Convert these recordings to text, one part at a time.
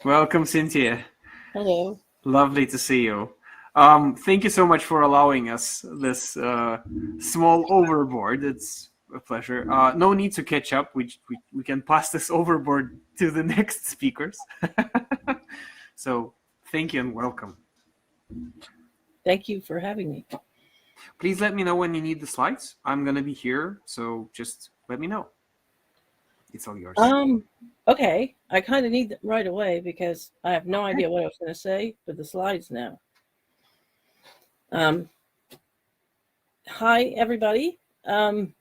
Welcome, Cynthia. Hello. Lovely to see you. Thank you so much for allowing us this small overboard. It's a pleasure. No need to catch up. We can pass this overboard to the next speakers. So thank you and welcome. Thank you for having me. Please let me know when you need the slides. I'm going to be here, so just let me know. It's all yours. Okay. I kind of need them right away because I have no idea what I was going to say for the slides now. Hi, everybody. I'm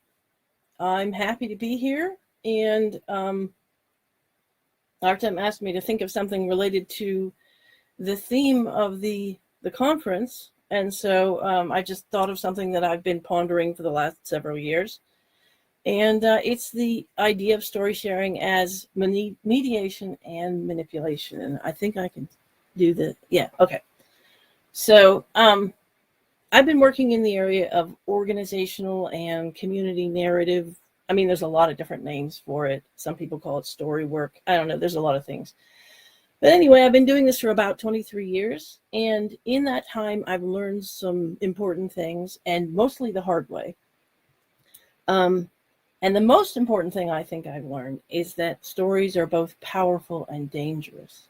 happy to be here, and Artem asked me to think of something related to the theme of the conference, and so I just thought of something that I've been pondering for the last several years. And it's the idea of story sharing as mediation and manipulation. And I think I can do the, yeah, okay. So I've been working in the area of organizational and community narrative. I mean, there's a lot of different names for it. Some people call it story work. I don't know, there's a lot of things. But anyway, I've been doing this for about 23 years. And in that time, I've learned some important things, and mostly the hard way. And the most important thing I think I've learned is that stories are both powerful and dangerous.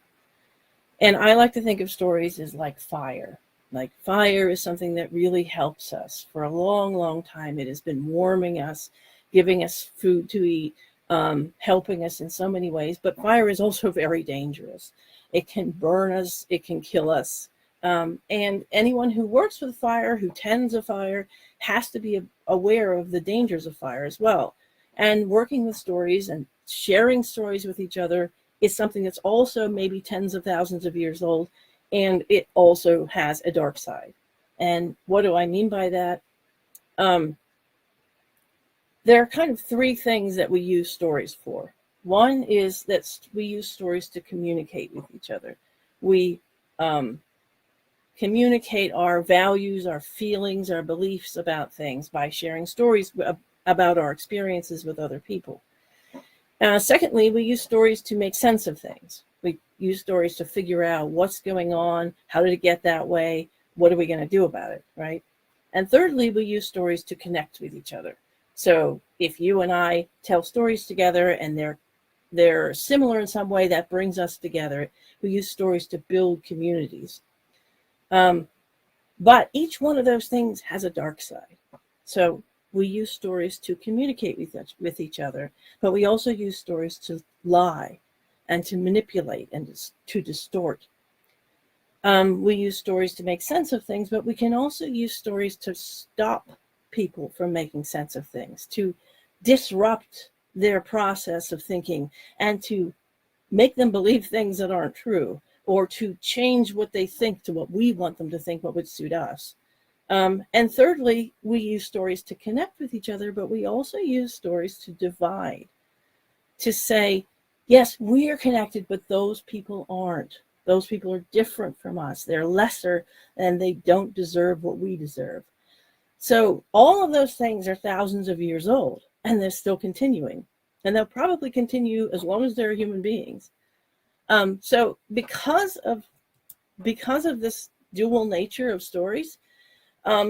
And I like to think of stories as like fire. Like fire is something that really helps us. For a long, long time, it has been warming us, giving us food to eat, helping us in so many ways. But fire is also very dangerous. It can burn us, it can kill us. And anyone who works with fire, who tends a fire, has to be aware of the dangers of fire as well. And working with stories and sharing stories with each other is something that's also maybe tens of thousands of years old, and it also has a dark side. And what do I mean by that? There are kind of three things that we use stories for. One is that we use stories to communicate with each other. We communicate our values, our feelings, our beliefs about things by sharing stories about our experiences with other people. Secondly, we use stories to make sense of things. We use stories to figure out what's going on, how did it get that way, what are we going to do about it, right? And thirdly, we use stories to connect with each other. So if you and I tell stories together and they're similar in some way, that brings us together. We use stories to build communities. But each one of those things has a dark side. So we use stories to communicate with each other, but we also use stories to lie and to manipulate and to distort. We use stories to make sense of things, but we can also use stories to stop people from making sense of things, to disrupt their process of thinking and to make them believe things that aren't true, or to change what they think to what we want them to think, what would suit us. And thirdly, we use stories to connect with each other, but we also use stories to divide, to say, yes, we are connected, but those people aren't. Those people are different from us. They're lesser and they don't deserve what we deserve. So all of those things are thousands of years old, and they're still continuing. And they'll probably continue as long as there are human beings. So because of this dual nature of stories,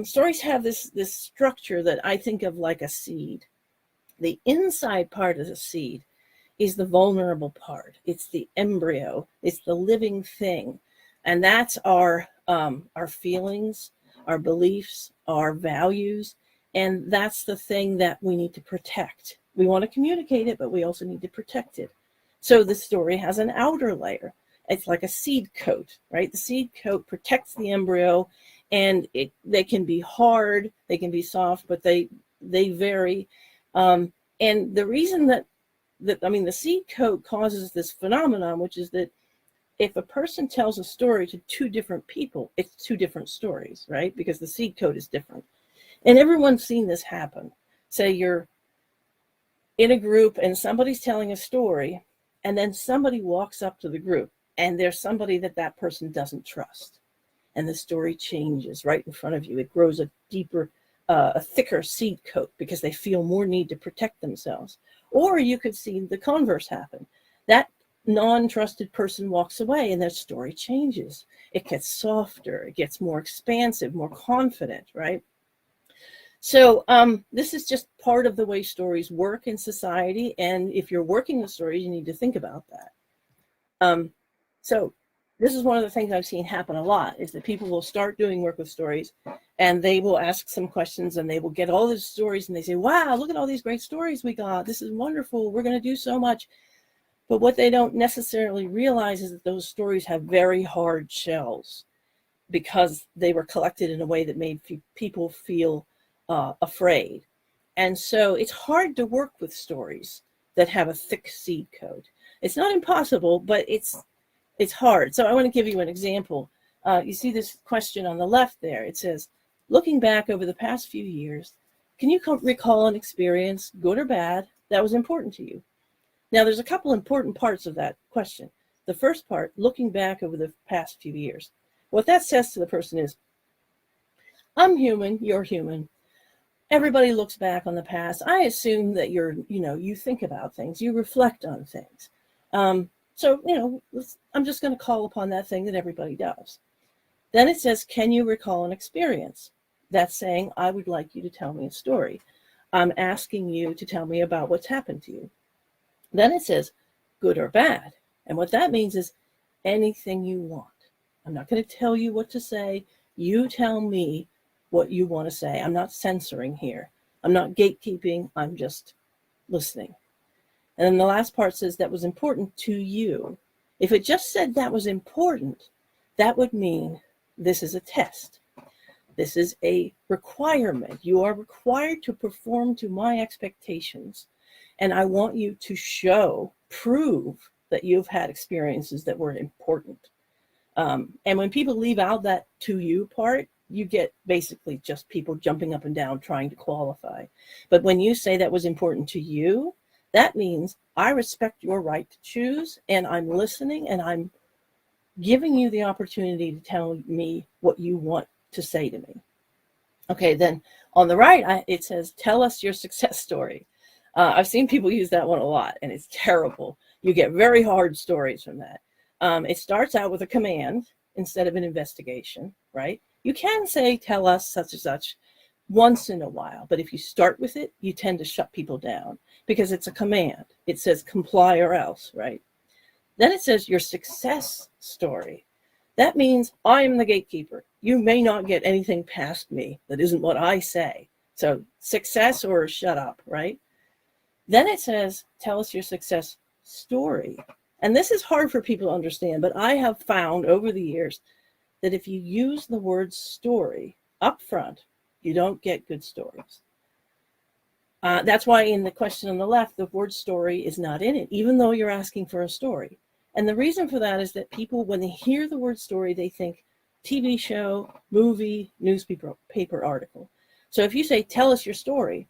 stories have this structure that I think of like a seed. The inside part of the seed is the vulnerable part. It's the embryo. It's the living thing, and that's our feelings, our beliefs, our values, and that's the thing that we need to protect. We want to communicate it, but we also need to protect it. So the story has an outer layer. It's like a seed coat, right? The seed coat protects the embryo. And they can be hard, they can be soft, but they vary. And the reason that the seed coat causes this phenomenon, which is that if a person tells a story to two different people, it's two different stories, right? Because the seed coat is different. And everyone's seen this happen. Say you're in a group and somebody's telling a story, and then somebody walks up to the group, and there's somebody that person doesn't trust. And the story changes right in front of you. It grows a deeper, a thicker seed coat because they feel more need to protect themselves. Or you could see the converse happen. That non-trusted person walks away and their story changes. It gets softer, it gets more expansive, more confident, right? So this is just part of the way stories work in society. And if you're working with stories, you need to think about that. So this is one of the things I've seen happen a lot, is that people will start doing work with stories and they will ask some questions and they will get all these stories and they say, wow, look at all these great stories we got. This is wonderful. We're going to do so much. But what they don't necessarily realize is that those stories have very hard shells because they were collected in a way that made people feel afraid. And so it's hard to work with stories that have a thick seed coat. It's not impossible, but it's hard. So I want to give you an example. You see this question on the left there. It says, looking back over the past few years, can you recall an experience, good or bad, that was important to you? Now, there's a couple important parts of that question. The first part, looking back over the past few years. What that says to the person is, I'm human, you're human. Everybody looks back on the past. I assume that you think about things, you reflect on things. So, I'm just going to call upon that thing that everybody does. Then it says, can you recall an experience? That's saying, I would like you to tell me a story. I'm asking you to tell me about what's happened to you. Then it says, good or bad. And what that means is anything you want. I'm not going to tell you what to say. You tell me what you want to say. I'm not censoring here. I'm not gatekeeping. I'm just listening. And then the last part says that was important to you. If it just said that was important, that would mean this is a test. This is a requirement. You are required to perform to my expectations. And I want you to prove that you've had experiences that were important. And when people leave out that to you part, you get basically just people jumping up and down trying to qualify. But when you say that was important to you, that means I respect your right to choose, and I'm listening, and I'm giving you the opportunity to tell me what you want to say to me. Okay, then on the right, it says, tell us your success story. I've seen people use that one a lot, and it's terrible. You get very hard stories from that. It starts out with a command instead of an investigation, right? You can say, tell us such and such once in a while, but if you start with it, you tend to shut people down because it's a command. It says comply or else, right? Then it says your success story. That means I am the gatekeeper. You may not get anything past me that isn't what I say. So success or shut up, right? Then it says, tell us your success story. And this is hard for people to understand, but I have found over the years that if you use the word story up front, you don't get good stories. That's why in the question on the left, the word story is not in it, even though you're asking for a story. And the reason for that is that people, when they hear the word story, they think TV show, movie, newspaper article. So if you say, tell us your story,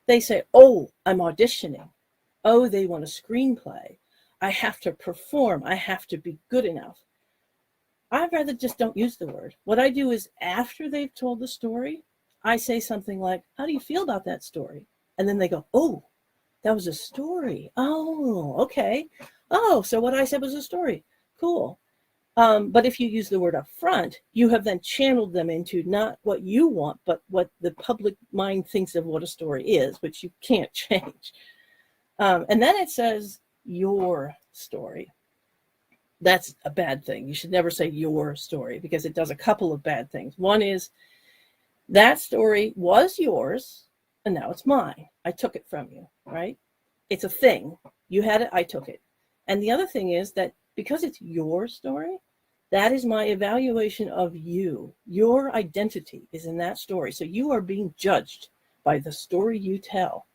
they say, oh, I'm auditioning. Oh, they want a screenplay. I have to perform. I have to be good enough. I'd rather just don't use the word. What I do is after they've told the story, I say something like, how do you feel about that story? And then they go, oh, that was a story. Oh, okay. Oh, so what I said was a story. Cool. But if you use the word up front, you have then channeled them into not what you want, but what the public mind thinks of what a story is, which you can't change. And then it says your story. That's a bad thing. You should never say your story because it does a couple of bad things. One is that story was yours and now it's mine. I took it from you, right? It's a thing. You had it, I took it. And the other thing is that because it's your story, that is my evaluation of you. Your identity is in that story. So you are being judged by the story you tell.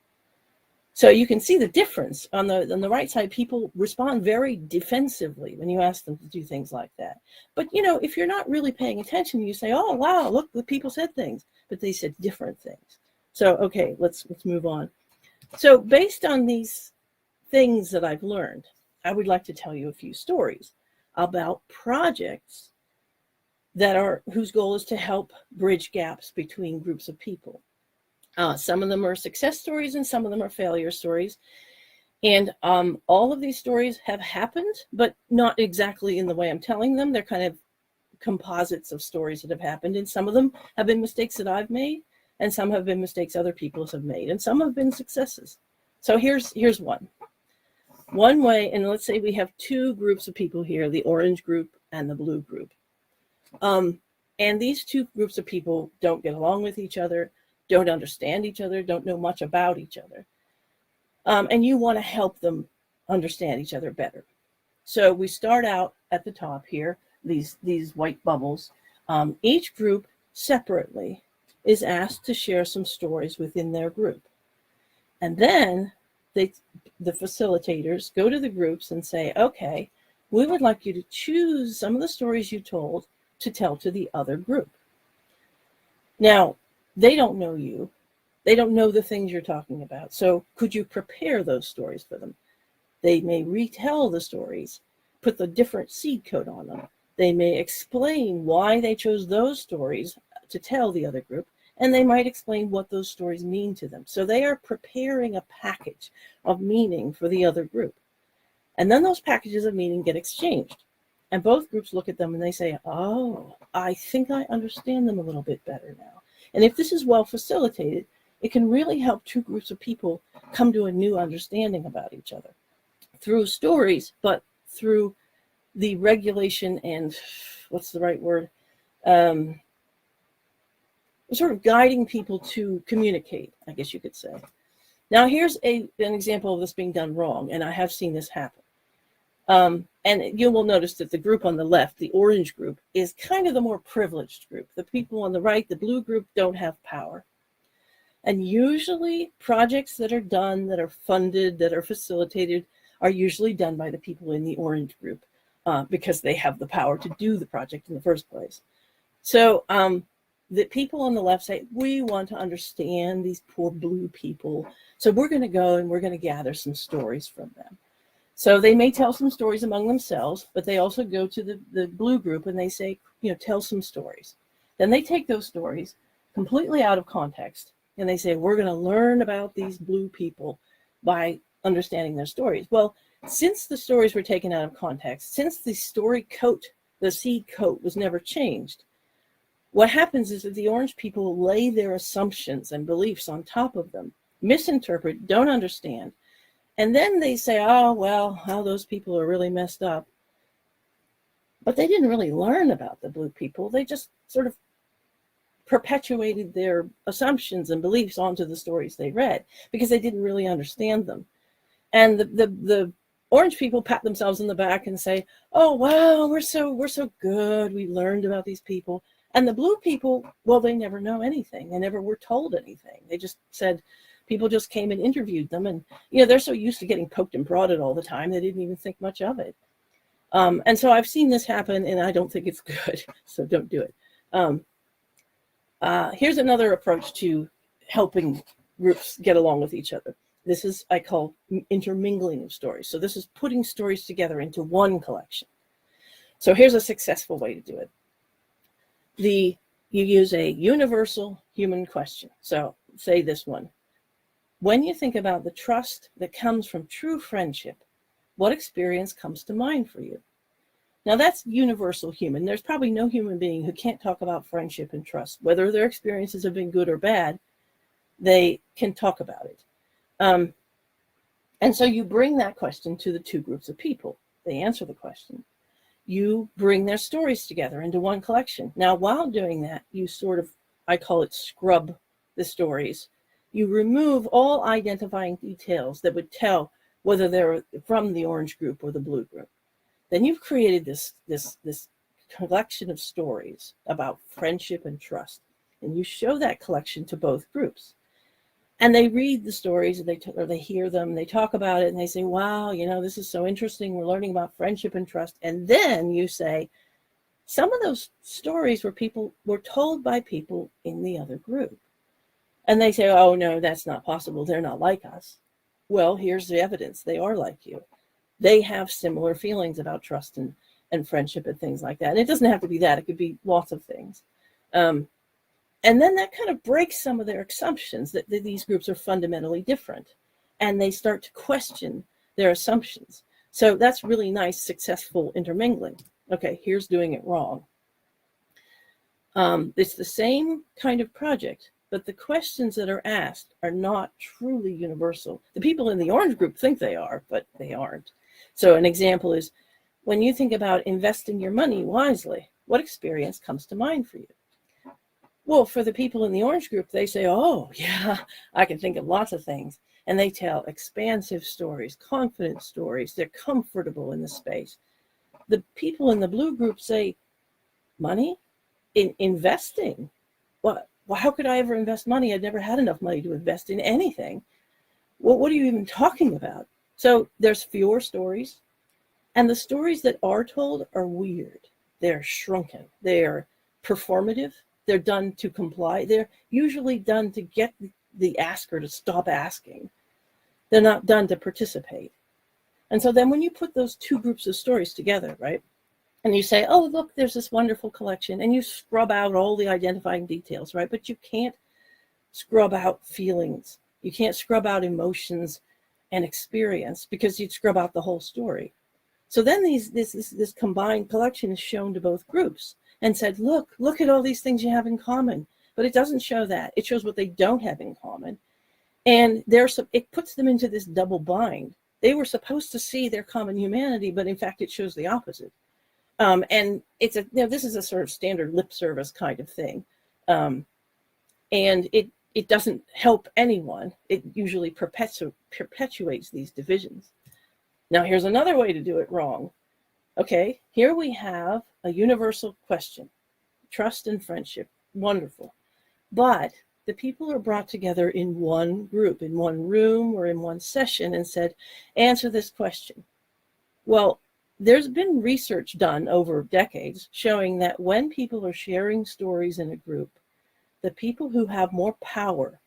So you can see the difference. On the right side, people respond very defensively when you ask them to do things like that. But, if you're not really paying attention, you say, oh, wow, look, the people said things, but they said different things. So, okay, let's move on. So based on these things that I've learned, I would like to tell you a few stories about projects whose goal is to help bridge gaps between groups of people. Some of them are success stories and some of them are failure stories. And all of these stories have happened, but not exactly in the way I'm telling them. They're kind of composites of stories that have happened. And some of them have been mistakes that I've made, and some have been mistakes other people have made, and some have been successes. So here's one. One way, and let's say we have two groups of people here, the orange group and the blue group. And these two groups of people don't get along with each other, don't understand each other, don't know much about each other. And you want to help them understand each other better. So we start out at the top here, these white bubbles. Each group separately is asked to share some stories within their group. And then the facilitators go to the groups and say, okay, we would like you to choose some of the stories you told to tell to the other group. Now, they don't know you. They don't know the things you're talking about. So could you prepare those stories for them? They may retell the stories, put the different seed code on them. They may explain why they chose those stories to tell the other group, and they might explain what those stories mean to them. So they are preparing a package of meaning for the other group. And then those packages of meaning get exchanged. And both groups look at them and they say, oh, I think I understand them a little bit better now. And if this is well facilitated, it can really help two groups of people come to a new understanding about each other through stories, but through the regulation and what's the right word? Sort of guiding people to communicate, I guess you could say. Now, here's an example of this being done wrong, and I have seen this happen. And you will notice that the group on the left, the orange group, is kind of the more privileged group. The people on the right, the blue group, don't have power. And usually projects that are done, that are funded, that are facilitated, are usually done by the people in the orange group because they have the power to do the project in the first place. So the people on the left say, we want to understand these poor blue people. So we're going to go and we're going to gather some stories from them. So they may tell some stories among themselves, but they also go to the blue group and they say, tell some stories. Then they take those stories completely out of context. And they say, we're going to learn about these blue people by understanding their stories. Well, since the stories were taken out of context, since the story coat, the seed coat was never changed, what happens is that the orange people lay their assumptions and beliefs on top of them, misinterpret, don't understand. And then they say, oh, well, those people are really messed up. But they didn't really learn about the blue people. They just sort of perpetuated their assumptions and beliefs onto the stories they read because they didn't really understand them. And the orange people pat themselves on the back and say, oh, wow, we're so good. We learned about these people. And the blue people, well, they never know anything. They never were told anything. They just said, people just came and interviewed them. And, they're so used to getting poked and prodded all the time, they didn't even think much of it. And so I've seen this happen, and I don't think it's good. So don't do it. Here's another approach to helping groups get along with each other. This is, I call intermingling of stories. So this is putting stories together into one collection. So here's a successful way to do it. You use a universal human question. So say this one. When you think about the trust that comes from true friendship, what experience comes to mind for you? Now that's universal human. There's probably no human being who can't talk about friendship and trust. Whether their experiences have been good or bad, they can talk about it. And so you bring that question to the two groups of people. They answer the question. You bring their stories together into one collection. Now, while doing that, you sort of, I call it scrub the stories. You remove all identifying details that would tell whether they're from the orange group or the blue group. Then you've created this collection of stories about friendship and trust. And you show that collection to both groups. And they read the stories, or they hear them, they talk about it, and they say, wow, this is so interesting. We're learning about friendship and trust. And then you say, some of those stories were told by people in the other group. And they say, oh, no, that's not possible. They're not like us. Well, here's the evidence. They are like you. They have similar feelings about trust and friendship and things like that. And it doesn't have to be that. It could be lots of things. And then that kind of breaks some of their assumptions that these groups are fundamentally different. and they start to question their assumptions. So that's really nice, successful intermingling. Okay, here's doing it wrong. It's the same kind of project, but the questions that are asked are not truly universal. The people in the orange group think they are, but they aren't. So an example is, when you think about investing your money wisely, what experience comes to mind for you? Well, for the people in the orange group, they say, oh, yeah, I can think of lots of things. And they tell expansive stories, confident stories. They're comfortable in the space. The people in the blue group say, money? In investing? What? Well, how could I ever invest money? I'd never had enough money to invest in anything. Well, what are you even talking about? So there's fewer stories. And the stories that are told are weird. They're shrunken. They're performative. They're done to comply. They're usually done to get the asker to stop asking. They're not done to participate. And so then when you put those two groups of stories together, right, and you say, oh, look, there's this wonderful collection, and you scrub out all the identifying details, right? But you can't scrub out feelings. You can't scrub out emotions and experience, because you'd scrub out the whole story. So then this combined collection is shown to both groups and said, look at all these things you have in common. But it doesn't show that. It shows what they don't have in common. And it puts them into this double bind. They were supposed to see their common humanity, but in fact, it shows the opposite. And this is a sort of standard lip service kind of thing. And it doesn't help anyone. It usually perpetuates these divisions. Now, here's another way to do it wrong. Okay, here we have a universal question, trust and friendship, wonderful. But the people are brought together in one group, in one room or in one session, and said, answer this question. Well, there's been research done over decades showing that when people are sharing stories in a group, the people who have more power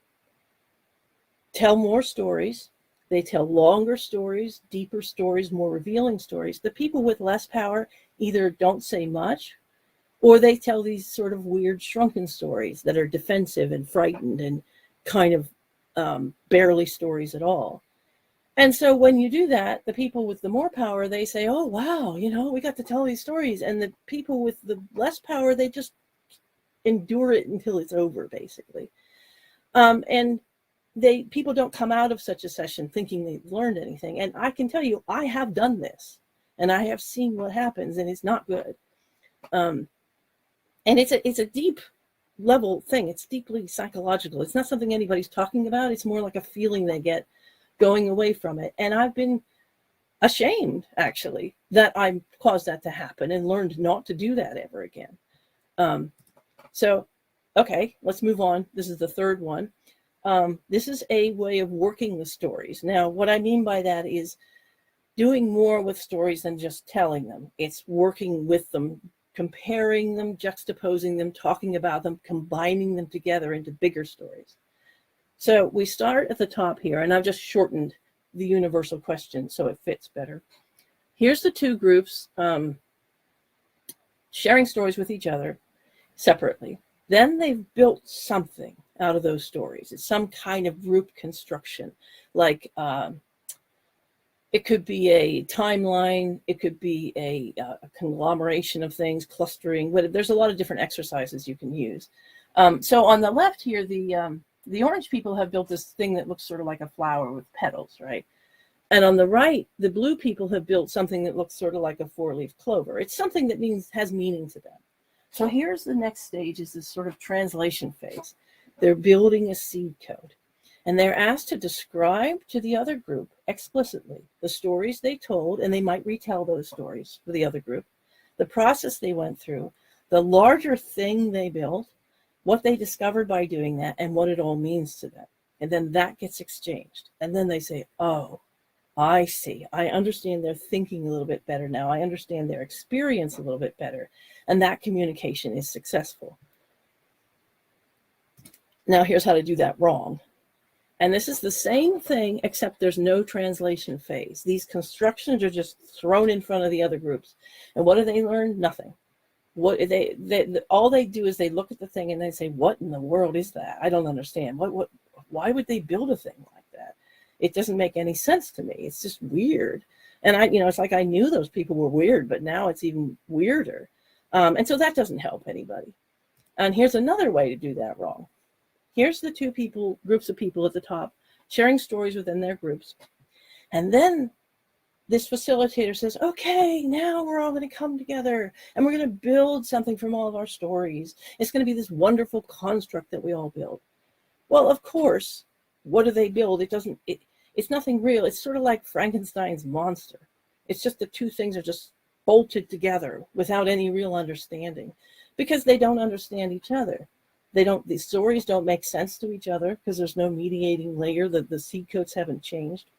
tell more stories. They tell longer stories, deeper stories, more revealing stories. The people with less power either don't say much, or they tell these sort of weird shrunken stories that are defensive and frightened and kind of barely stories at all. And so when you do that, the people with the more power, they say, oh, wow, we got to tell these stories. And the people with the less power, they just endure it until it's over, basically. And people don't come out of such a session thinking they've learned anything. And I can tell you, I have done this, and I have seen what happens, and it's not good. And it's a deep level thing. It's deeply psychological. It's not something anybody's talking about. It's more like a feeling they get going away from it. And I've been ashamed, actually, that I caused that to happen and learned not to do that ever again. So, okay, let's move on. This is the third one. This is a way of working with stories. Now, what I mean by that is doing more with stories than just telling them. It's working with them, comparing them, juxtaposing them, talking about them, combining them together into bigger stories. So we start at the top here, and I've just shortened the universal question so it fits better. Here's the two groups sharing stories with each other separately. Then they've built something out of those stories. It's some kind of group construction, like it could be a timeline, it could be a conglomeration of things, clustering. But there's a lot of different exercises you can use. So on the left here, the orange people have built this thing that looks sort of like a flower with petals, right? And on the right, the blue people have built something that looks sort of like a four-leaf clover. It's something that has meaning to them. So here's the next stage, is this sort of translation phase. They're building a seed code, and they're asked to describe to the other group explicitly the stories they told, and they might retell those stories for the other group, the process they went through, the larger thing they built, what they discovered by doing that, and what it all means to them. And then that gets exchanged. And then they say, oh, I see. I understand their thinking a little bit better now. I understand their experience a little bit better. And that communication is successful. Now here's how to do that wrong. And this is the same thing, except there's no translation phase. These constructions are just thrown in front of the other groups. And what do they learn? Nothing. All they do is they look at the thing and they say, what in the world is that? I don't understand. Why would they build a thing like that? It doesn't make any sense to me. It's just weird. And it's like I knew those people were weird, but now it's even weirder. And so that doesn't help anybody. And here's another way to do that wrong. Here's the groups of people at the top sharing stories within their groups. And then this facilitator says, okay, now we're all going to come together and we're going to build something from all of our stories. It's going to be this wonderful construct that we all build. Well, of course, what do they build? It's nothing real. It's sort of like Frankenstein's monster. It's just the two things are just bolted together without any real understanding because they don't understand each other. These stories don't make sense to each other because there's no mediating layer. The seed codes haven't changed.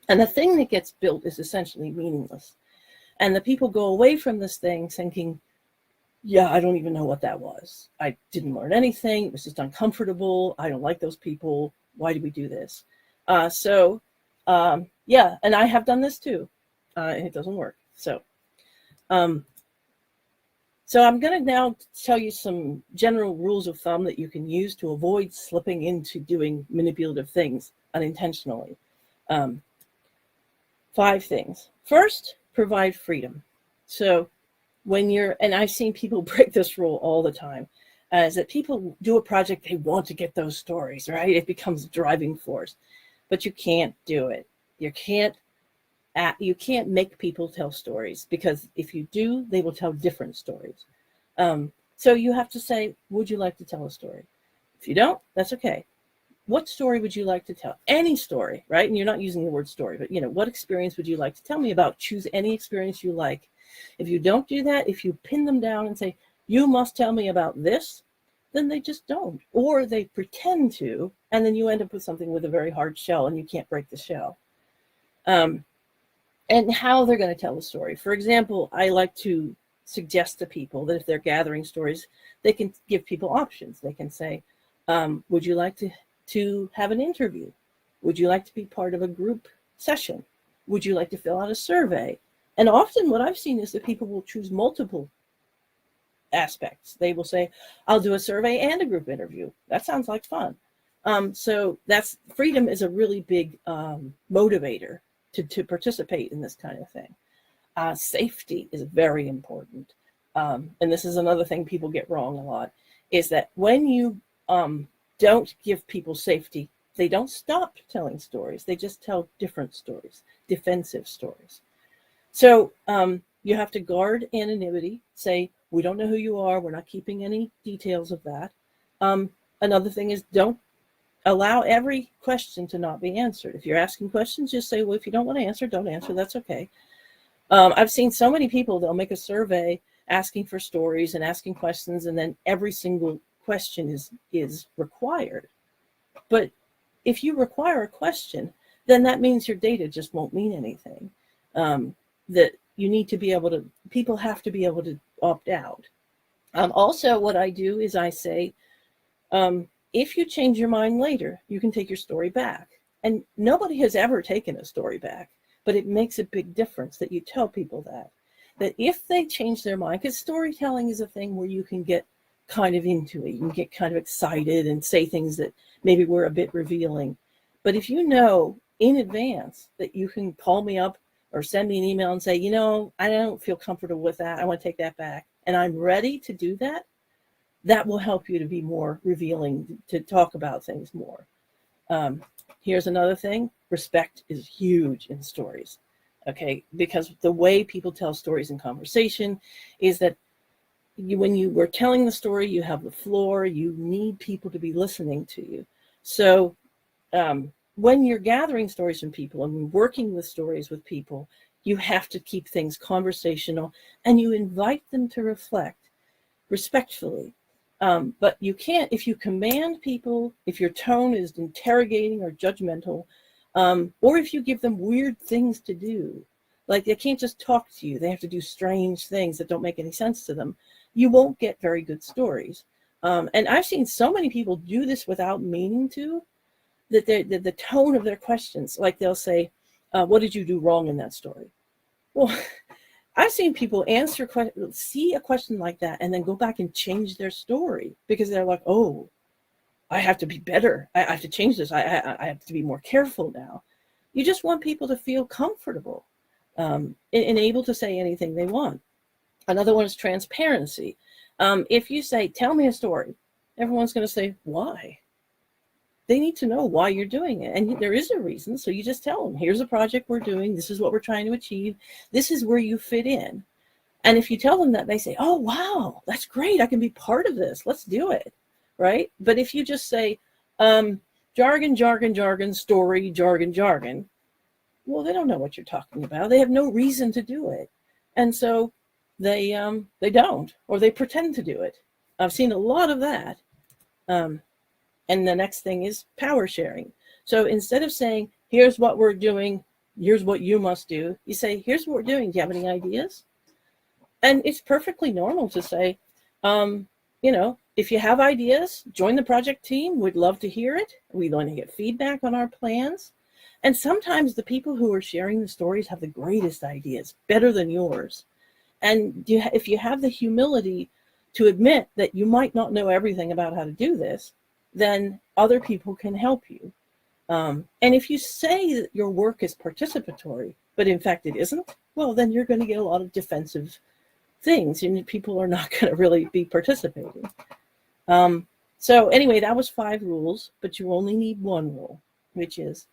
And the thing that gets built is essentially meaningless. And the people go away from this thing thinking, yeah, I don't even know what that was. I didn't learn anything. It was just uncomfortable. I don't like those people. Why did we do this? Yeah, and I have done this too. It doesn't work. So I'm going to now tell you some general rules of thumb that you can use to avoid slipping into doing manipulative things unintentionally. 5 things. First, provide freedom. So and I've seen people break this rule all the time, is that people do a project, they want to get those stories, right? It becomes a driving force, but you can't do it. You can't make people tell stories because if you do, they will tell different stories. So you have to say, would you like to tell a story? If you don't, that's okay. What story would you like to tell? Any story, right? And you're not using the word story, but what experience would you like to tell me about? Choose any experience you like. If you don't do that, if you pin them down and say, you must tell me about this, then they just don't. Or they pretend to, and then you end up with something with a very hard shell and you can't break the shell. And how they're going to tell the story. For example, I like to suggest to people that if they're gathering stories, they can give people options. They can say, would you like to have an interview? Would you like to be part of a group session? Would you like to fill out a survey? And often what I've seen is that people will choose multiple aspects. They will say, I'll do a survey and a group interview. That sounds like fun. So freedom is a really big motivator to participate in this kind of thing. Safety is very important. And this is another thing people get wrong a lot, is that when you don't give people safety, they don't stop telling stories. They just tell different stories, defensive stories. So you have to guard anonymity, say, we don't know who you are. We're not keeping any details of that. Another thing is don't allow every question to not be answered. If you're asking questions, just say, well, if you don't want to answer, don't answer. That's okay. I've seen so many people, they'll make a survey asking for stories and asking questions, and then every single question is required. But if you require a question, then that means your data just won't mean anything. That you need to be able to, people have to be able to opt out. Also, what I do is I say, if you change your mind later, you can take your story back. And nobody has ever taken a story back, but it makes a big difference that you tell people that if they change their mind, because storytelling is a thing where you can get kind of into it, you can get kind of excited and say things that maybe were a bit revealing. But if you know in advance that you can call me up or send me an email and say, I don't feel comfortable with that, I want to take that back, and I'm ready to do that, that will help you to be more revealing, to talk about things more. Here's another thing. Respect is huge in stories, okay? Because the way people tell stories in conversation is that when you were telling the story, you have the floor, you need people to be listening to you. So when you're gathering stories from people and working with stories with people, you have to keep things conversational and you invite them to reflect respectfully. But you can't, if you command people, if your tone is interrogating or judgmental, or if you give them weird things to do, like they can't just talk to you, they have to do strange things that don't make any sense to them, you won't get very good stories. And I've seen so many people do this without meaning to, that the tone of their questions, like they'll say, what did you do wrong in that story? Well, I've seen people see a question like that and then go back and change their story because they're like, oh, I have to be better. I have to change this. I have to be more careful now. You just want people to feel comfortable and able to say anything they want. Another one is transparency. If you say, tell me a story, everyone's going to say, why? They need to know why you're doing it. And there is a reason. So you just tell them, here's a project we're doing. This is what we're trying to achieve. This is where you fit in. And if you tell them that, they say, oh, wow, that's great. I can be part of this. Let's do it. Right. But if you just say, jargon, jargon, jargon, story, jargon, jargon, well, they don't know what you're talking about. They have no reason to do it. And so they don't, or they pretend to do it. I've seen a lot of that. And the next thing is power sharing. So instead of saying, here's what we're doing, here's what you must do, you say, here's what we're doing. Do you have any ideas? And it's perfectly normal to say, if you have ideas, join the project team. We'd love to hear it. We'd want to get feedback on our plans. And sometimes the people who are sharing the stories have the greatest ideas, better than yours. And if you have the humility to admit that you might not know everything about how to do this, then other people can help you. And if you say that your work is participatory, but in fact it isn't, well, then you're going to get a lot of defensive things and people are not going to really be participating. So anyway, that was 5 rules, but you only need 1 rule, which is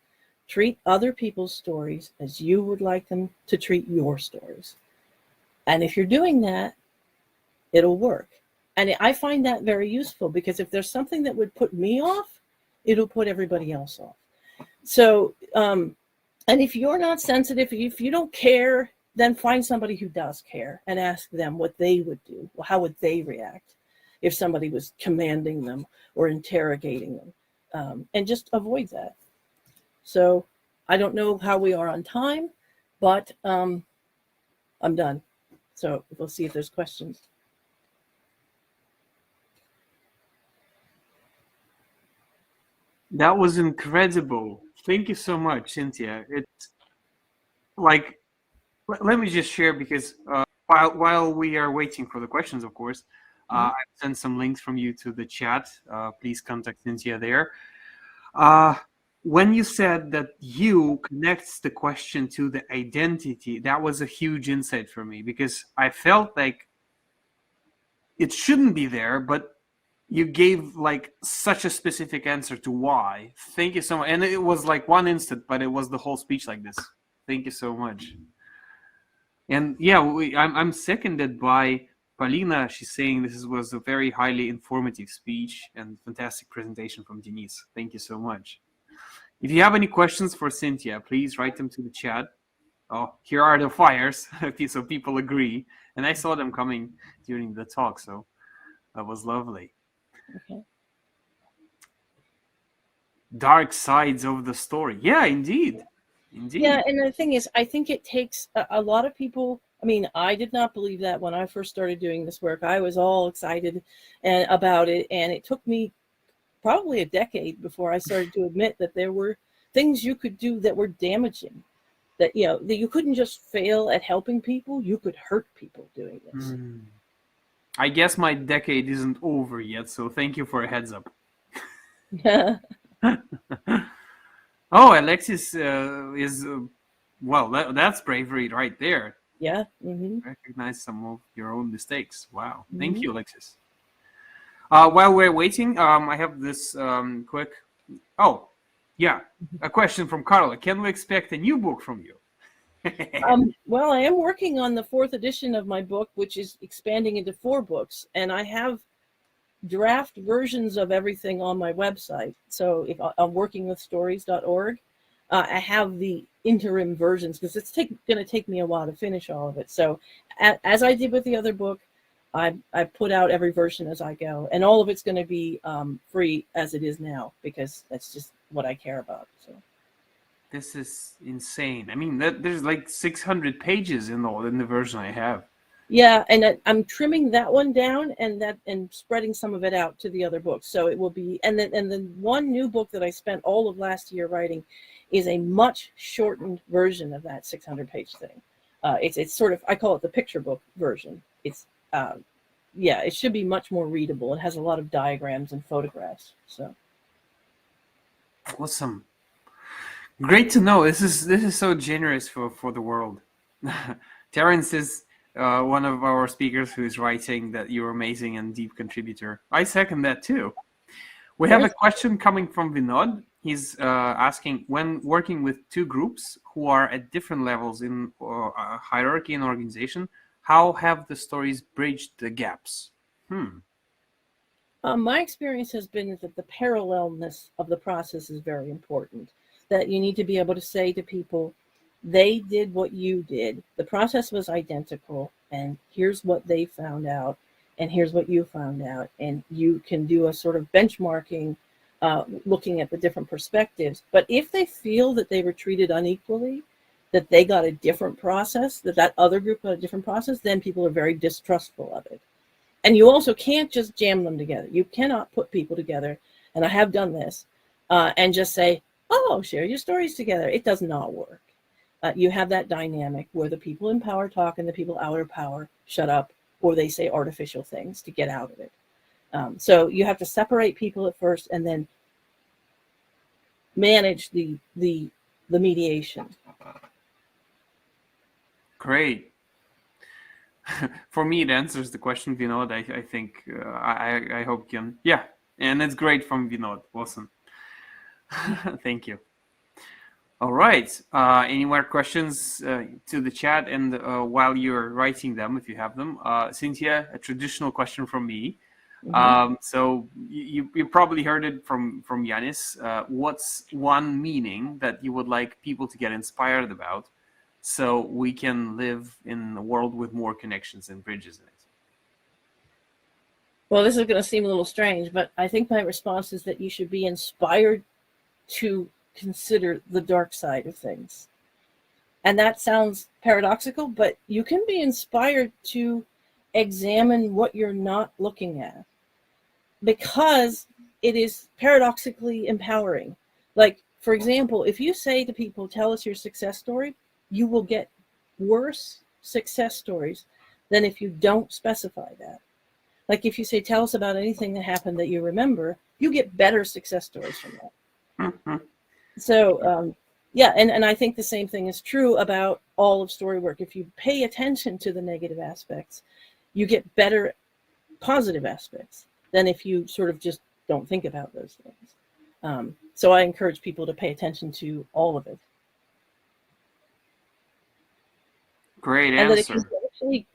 treat other people's stories as you would like them to treat your stories. And if you're doing that, it'll work. And I find that very useful because if there's something that would put me off, it'll put everybody else off. So, and if you're not sensitive, if you don't care, then find somebody who does care and ask them what they would do. Well, how would they react if somebody was commanding them or interrogating them? And just avoid that. So I don't know how we are on time, but I'm done. So we'll see if there's questions. That was incredible. Thank you so much, Cynthia. It's like, let me just share because while we are waiting for the questions, of course, I've sent some links from you to the chat. Please contact Cynthia there. When you said that you connects the question to the identity, that was a huge insight for me because I felt like it shouldn't be there, but you gave like such a specific answer to why. Thank you so much. And it was like one instant, but it was the whole speech like this. Thank you so much. And yeah, I'm seconded by Paulina. She's saying this was a very highly informative speech and fantastic presentation from Denise. Thank you so much. If you have any questions for Cynthia, please write them to the chat. Oh, here are the fires, so people agree. And I saw them coming during the talk, so that was lovely. Okay. Dark sides of the story. Yeah, indeed. Indeed. Yeah, and the thing is, I think it takes a lot of people. I mean, I did not believe that when I first started doing this work. I was all excited about it, and it took me probably a decade before I started to admit that there were things you could do that were damaging. That that you couldn't just fail at helping people; you could hurt people doing this. I guess my decade isn't over yet, so thank you for a heads up. Oh, Alexis is well. That's bravery right there. Yeah. Recognize some of your own mistakes. Wow. Thank you, Alexis. While we're waiting, I have this quick. Oh, yeah, a question from Carla. Can we expect a new book from you? Well, I am working on the 4th edition of my book, which is expanding into 4 books, and I have draft versions of everything on my website. So if I'm workingwithstories.org, I have the interim versions because it's going to take me a while to finish all of it. So as I did with the other book, I put out every version as I go, and all of it's going to be free as it is now because that's just what I care about. So this is insane. I mean, there's like 600 pages in the version I have. Yeah, and I'm trimming that one down and spreading some of it out to the other books. So it will be, and then one new book that I spent all of last year writing is a much shortened version of that 600-page thing. It's sort of, I call it the picture book version. It's it should be much more readable. It has a lot of diagrams and photographs. So awesome. Great to know. This is so generous for the world. Terrence is one of our speakers who is writing that you're amazing and deep contributor. I second that too. We have a question coming from Vinod. He's asking, when working with two groups who are at different levels in hierarchy and organization, how have the stories bridged the gaps? My experience has been that the parallelness of the process is very important. That you need to be able to say to people, they did what you did. The process was identical, and here's what they found out, and here's what you found out. And you can do a sort of benchmarking, looking at the different perspectives. But if they feel that they were treated unequally, that they got a different process, that other group got a different process, then people are very distrustful of it. And you also can't just jam them together. You cannot put people together, and I have done this, and just say, oh, share your stories together. It does not work. You have that dynamic where the people in power talk and the people out of power shut up, or they say artificial things to get out of it. So you have to separate people at first and then manage the mediation. Great. For me, it answers the question, Vinod. I think I hope you can. Yeah, and it's great from Vinod. Awesome. Thank you. All right. Any more questions to the chat? And while you're writing them, if you have them, Cynthia, a traditional question from me. So you probably heard it from Yanis. What's one meaning that you would like people to get inspired about, so we can live in a world with more connections and bridges in it? Well, this is going to seem a little strange, but I think my response is that you should be inspired to consider the dark side of things. And that sounds paradoxical, but you can be inspired to examine what you're not looking at, because it is paradoxically empowering. Like, for example, if you say to people, tell us your success story, you will get worse success stories than if you don't specify that. Like if you say, tell us about anything that happened that you remember, you get better success stories from that. So, yeah, and I think the same thing is true about all of story work. If you pay attention to the negative aspects, you get better positive aspects than if you sort of just don't think about those things. So I encourage people to pay attention to all of it. Great and answer. And that it's actually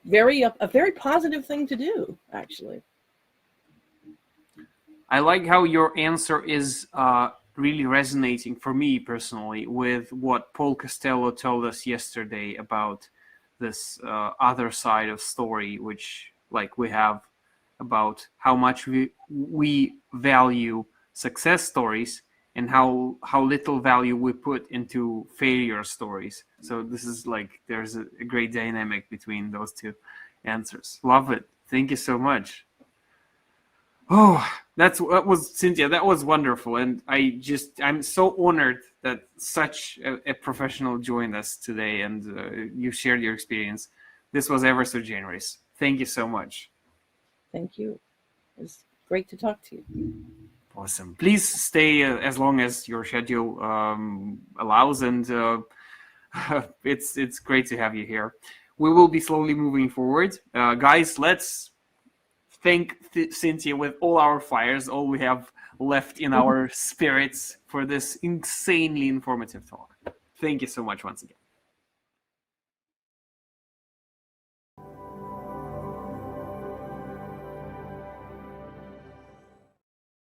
a very positive thing to do, actually. I like how your answer is really resonating for me personally with what Paul Costello told us yesterday about this other side of story, which like we have about how much we value success stories and how little value we put into failure stories. So this is like, there's a great dynamic between those two answers. Love it. Thank you so much. Oh, that was Cynthia. That was wonderful, and I'm so honored that such a professional joined us today, and you shared your experience. This was ever so generous. Thank you so much. Thank you. It's great to talk to you. Awesome. Please stay as long as your schedule allows, and it's great to have you here. We will be slowly moving forward, guys. Let's thank Cynthia with all our fires, all we have left in our spirits for this insanely informative talk. Thank you so much once again.